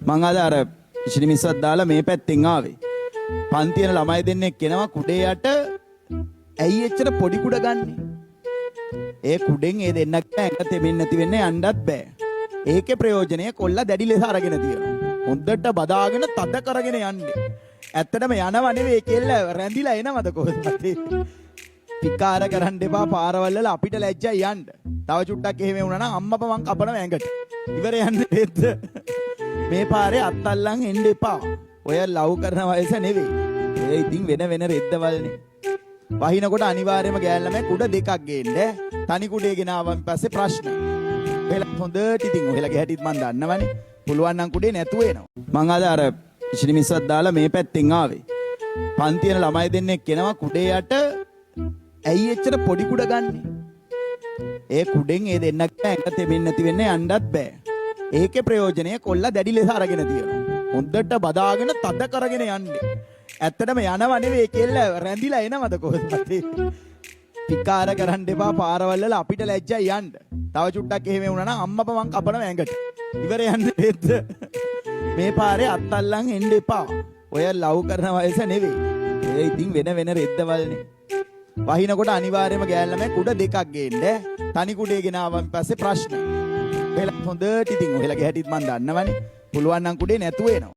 මං අද අර ඉසිරි මිස්සක් දාලා මේ පැත්තෙන් ආවේ. පන්තියන ළමයි දෙන්නෙක් කෙනවා කුඩේ යට ඇයි එච්චර පොඩි කුඩ ගන්නෙ? ඒ කුඩෙන් ඒ දෙන්නක් ඇඟ තෙමෙන්නේ නැති වෙන්නේ යන්නත් බෑ. ඒකේ ප්‍රයෝජනය කොල්ලා දැඩි ලෙස අරගෙන තියෙනවා. හොඳට බදාගෙන තද කරගෙන යන්නේ. ඇත්තටම යනව නෙවෙයි කෙල්ල රැඳිලා එනවද කොහොමද? පිකාර කරන්න එපා පාරවල් වල අපිට ලැජ්ජයි යන්න. තව චුට්ටක් එහෙම වුණා නම් අම්මපා මං කපනවා ඇඟට. ඉවර යන්න දෙද්ද? මේ පාරේ අත්තල්ලන් එන්න එපා. ඔය ලව් කරන වයස නෙවෙයි. ඒ ඉතින් වෙන රෙද්දවල්නේ. වහිනකොට අනිවාර්යයෙන්ම ගෑල් ළමයි කුඩ දෙකක් ගේන්න. තනි කුඩේ ගෙනාවන් පස්සේ ප්‍රශ්න. ඔයලා හොඳට ඉතින් ඔයලාගේ හැටිත් මං දන්නවනේ. පුළුවන් නම් කුඩේ නැතුව එනවා. මං අද අර ඉසිරි මිස්සක් දාලා මේ පැත්තෙන් ආවේ. පන්තියන ළමයි දෙන්නෙක් කෙනවා කුඩේ යට ඇයි එච්චර පොඩි කුඩ ගන්නෙ? ඒ කුඩෙන් ඒ දෙන්නක් ඇඟ තෙමෙන්නේ නැති වෙන්නේ යන්නත් බෑ. ඒකේ ප්‍රයෝජනය කොල්ලා දැඩි ලෙස අරගෙන තියෙනවා. හොඳට බදාගෙන තද කරගෙන යන්නේ. ඇත්තටම යනව නෙවෙයි කෙල්ල රැඳිලා එනවද කොහොමද? පිකාර කරන්න එපා පාරවල් වල අපිට ලැජ්ජයි යන්න. තව චුට්ටක් එහෙම වුණා නම් අම්මපා මං කපනවා ඇඟට. ඉවර යන්න දෙද්ද? මේ පාරේ අත්තල්ලන් එන්න එපා. ඔය ලව් කරන වයස නෙවෙයි. ඒ ඉතින් වෙන රෙද්දවල්නේ. වහිනකොට අනිවාර්යයෙන්ම ගෑල් ළමයි කුඩ දෙකක් ගේන්න. තනි කුඩේ ගෙනාවන් පස්සේ ප්‍රශ්න. ඔයලා හොඳට ඉතින් ඔයලාගේ හැටිත් මං දන්නවනේ. පුළුවන් නම් කුඩේ නැතුව එනවා.